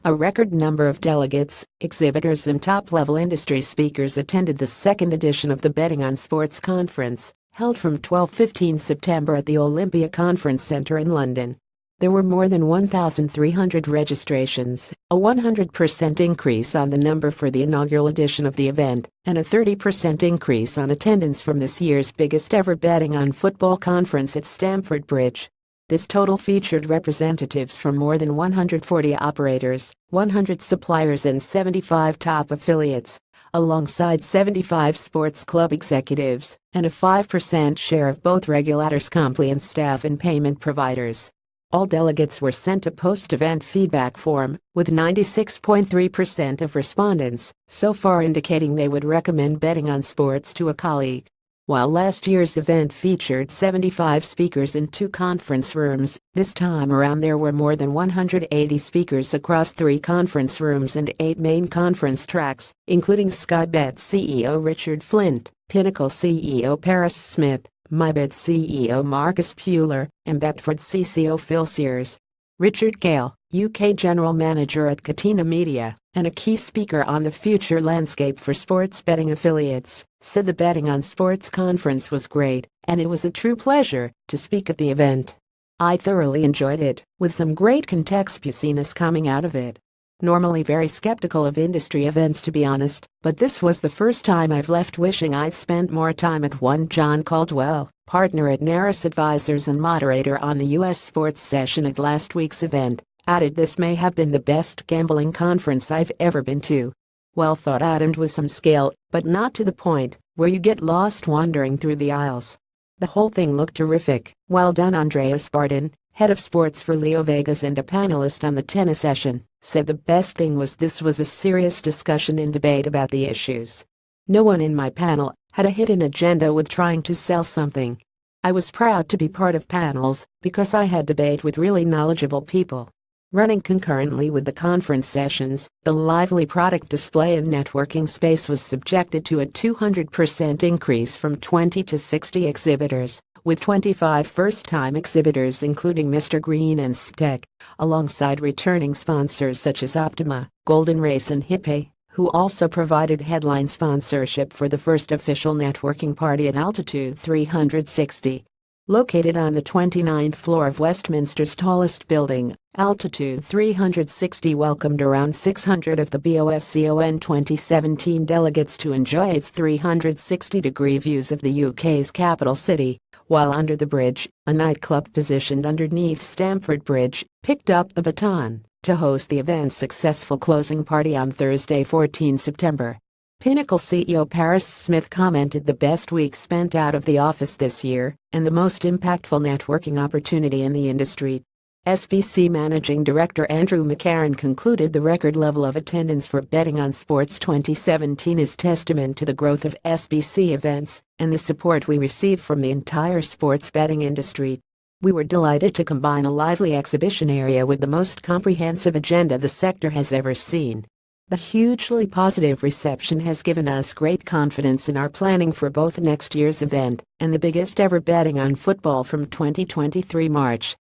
A record number of delegates, exhibitors and top-level industry speakers attended the second edition of the Betting on Sports conference, held from 12-15 September at the Olympia Conference Centre in London. There were more than 1,300 registrations, a 100% increase on the number for the inaugural edition of the event, and a 30% increase on attendance from this year's biggest ever betting on football conference at Stamford Bridge. This total featured representatives from more than 140 operators, 100 suppliers and 75 top affiliates, alongside 75 sports club executives, and a 5% share of both regulators, compliance staff and payment providers. All delegates were sent a post-event feedback form, with 96.3% of respondents so far indicating they would recommend betting on sports to a colleague. While last year's event featured 75 speakers in 2 conference rooms, this time around there were more than 180 speakers across 3 conference rooms and 8 main conference tracks, including Sky Bet CEO Richard Flint, Pinnacle CEO Paris Smith, MyBet CEO Marcus Pueller, and Betford CCO Phil Sears. Richard Gale, UK General Manager at Catena Media, and a key speaker on the future landscape for sports betting affiliates, said the Betting on Sports conference was great, and it was a true pleasure to speak at the event. I thoroughly enjoyed it, with some great contextualness coming out of it. Normally very skeptical of industry events, to be honest, but this was the first time I've left wishing I'd spent more time at one. John Caldwell, partner at Naris Advisors and moderator on the US sports session at last week's event, added this may have been the best gambling conference I've ever been to. Well thought out and with some scale, but not to the point where you get lost wandering through the aisles. The whole thing looked terrific. Well done. Andreas Barton, head of sports for Leo Vegas and a panelist on the tennis session, said the best thing was this was a serious discussion and debate about the issues. No one in my panel had a hidden agenda with trying to sell something. I was proud to be part of panels because I had debate with really knowledgeable people. Running concurrently with the conference sessions, the lively product display and networking space was subjected to a 200% increase from 20 to 60 exhibitors, with 25 first-time exhibitors including Mr. Green and Stec, alongside returning sponsors such as Optima, Golden Race and Hippie, who also provided headline sponsorship for the first official networking party at Altitude 360. Located on the 29th floor of Westminster's tallest building, Altitude 360 welcomed around 600 of the BOSCON 2017 delegates to enjoy its 360-degree views of the UK's capital city, while Under the Bridge, a nightclub positioned underneath Stamford Bridge, picked up the baton to host the event's successful closing party on Thursday, 14 September. Pinnacle CEO Paris Smith commented the best week spent out of the office this year and the most impactful networking opportunity in the industry. SBC Managing Director Andrew McCarran concluded the record level of attendance for Betting on Sports 2017 is testament to the growth of SBC events and the support we receive from the entire sports betting industry. We were delighted to combine a lively exhibition area with the most comprehensive agenda the sector has ever seen. The hugely positive reception has given us great confidence in our planning for both next year's event and the biggest ever betting on football from 2023 March.